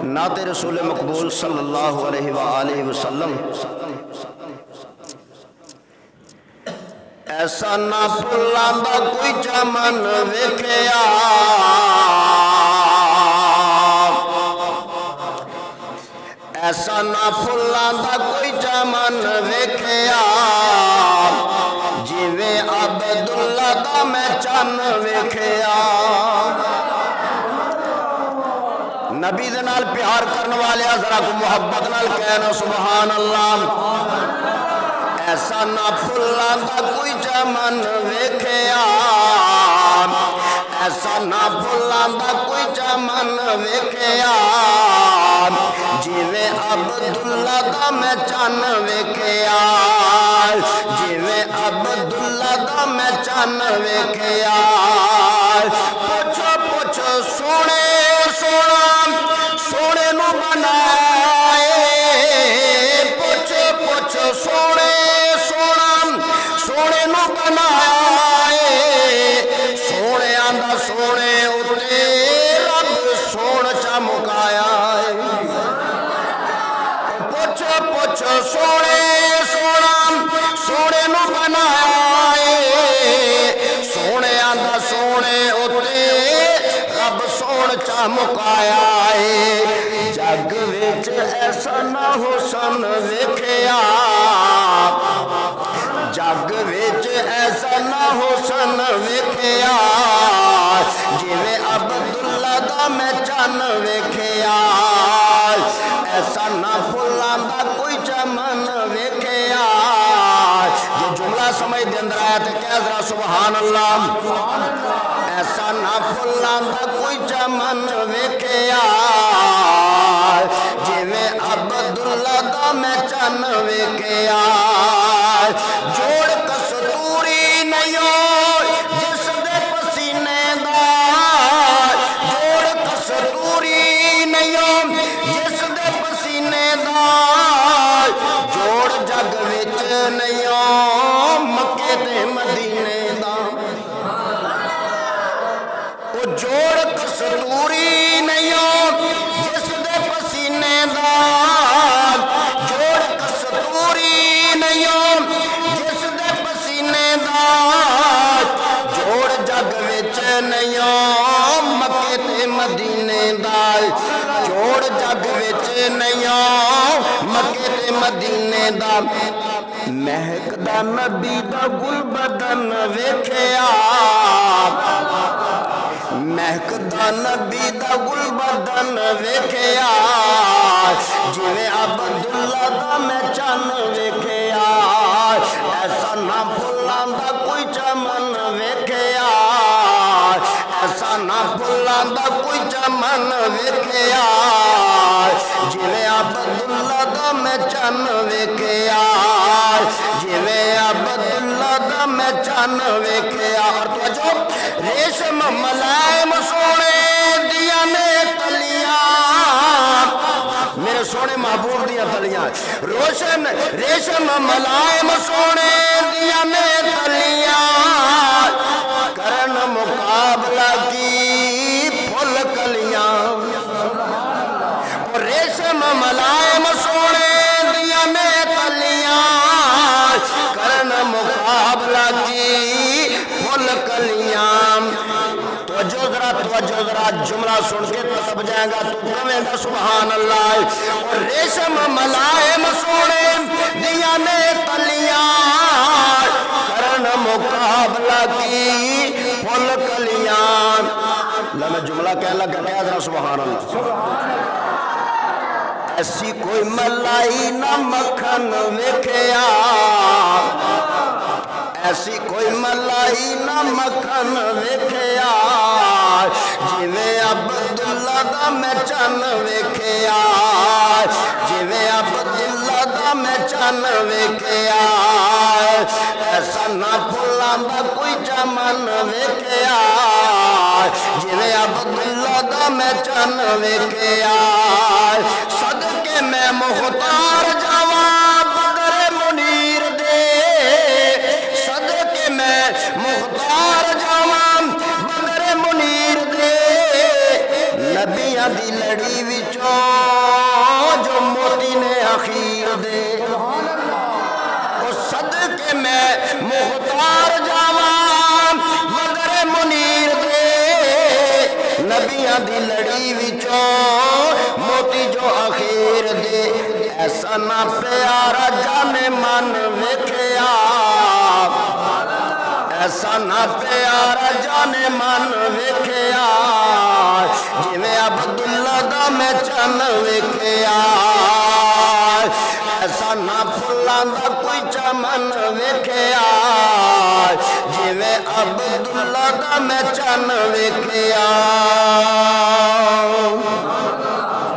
नाते रसूल मकबूल सल्लल्लाहु अलैहि वसल्लम। ऐसा ना फुल्लां दा कोई चमन वेखिया, ऐसा ना फुल्लां दा कोई चमन वेखिया, जिवें अब्दुल्ला दा मैं चन्न वेखिया। नबी दे नाल प्यार करने वाले जरा को मुहब्बत नाल कहना सुभान अल्लाह। ऐसा ना फुल्लां दा कोई चमन वेखिया, ऐसा ना फुल्लां दा कोई चमन वेखिया, जिवें अब्दुल्ला दा मैं चन्न वेखिया, जिवें अब्दुल्ला दा मैं चन्न वेखिया। पुछ पुछ सोने सोना सोने नू बनाए, पुछ पुछ सोने सोना सोने नू बनाए, सोने आंदा सोने उते रब सोन चमकाया। पुछ पुछ सोने सोना सोने नू बनाए, सोने आंदा सोने उते रब सोन चमकाया। जग विच ऐसा ना हुसन वेखिया, जग विच ऐसा ना हुसन वेखिया, जिवें अब्दुल्ला दा मैं चन्न वेखिया। ऐसा ना फुल्लां दा कोई चमन वेखिया। जे जुमला समझ दे अंदर आया तो कह जरा सुभान अल्लाह। ऐसा ना फुल्लां दा कोई चमन वेखिया, जिवें अब्दुल्ला दा मैं चन्न वेखिया। जोड़ कस्तूरी नहीं जिस दे पसीने दा, जोड़ कस्तूरी नहीं जिस दे पसीने दा, जोड़ जग विच नहीं मक्के ते मदीने दा। जोड़ कस्तूरी नहीं जिस दे पसीने दा, जोड़ कस्तूरी नहीं जिस दे पसीने दा, जोड़ जग विच नहीं मक्के ते मदीने दा, जोड़ जग विच नहीं मक्के ते मदीने दा। महकदा नबी दा गुल बदन वेखिया, महकदा नबी दा गुल बदन वेखिया, जिवें अब्दुल्ला दा मैं चन्न वेखिया। ऐसा ना फुल्लां दा कोई चमन वेखिया, ऐसा ना फुल्लां दा कोई चमन वेखिया, जिवें अब्दुल्ला दा मैं चन्न वेखिया, जिवें अब्दुल्ला दा मैं चन्न वेखिया। और तो जो रेशम मलायम सोने दिया ने तलियां, मेरे सोने महबूब दिया तलियां, रोशन रेशम मलायम सोने दिया ने तलियां, करन मुकाबला की फुल कलियां। रेशम मलायम सोने दिया ने तलियां, करन मुकाबला की फुल कलियां। तवज्जो जरा जुमला सुन के तब जाएगा तू कहेगा सुभान अल्लाह। और रेशम मलायम सोने दिया ने तलियां, करन मुकाबला की फुल कलियां। मैं जुमला कह लगा क्या जरा सुभान अल्लाह। ऐसी कोई मलाई ना मक्खन वेखिया, ऐसी कोई मलाई ना मक्खन वेखिया, जिवें अब्दुल्ला दा मैं चन्न वेखिया, जिवें अब्दुल्ला दा मैं चन्न वेखिया। ऐसा ना फुल्लां दा कोई चमन वेखिया, जिवें अब्दुल्ला दा मैं चन्न वेखिया। सदके मैं मुख्तार जावा बदरे मुनीर दे, सदके मैं मुख्तार जावा बदरे मुनीर दे, नबिया नबियां दी लड़ी विचों जो मोती ने अखीर दे ओ सदके मैं मुख्तार जावां मदरे मुनीर दे नबियां दी लड़ी विचों मोती जो अखीर दे ऐसा ना प्यारा जाने मन वेख्या ऐसा ना प्यारा जाने मन वेख्या जिवें अब्दुल्ला दा मैं चन वेख्या ऐसा ना फुल्लां दा कोई चमन वेख्या जिवें अब्दुल्ला दा मैं चन वेख्या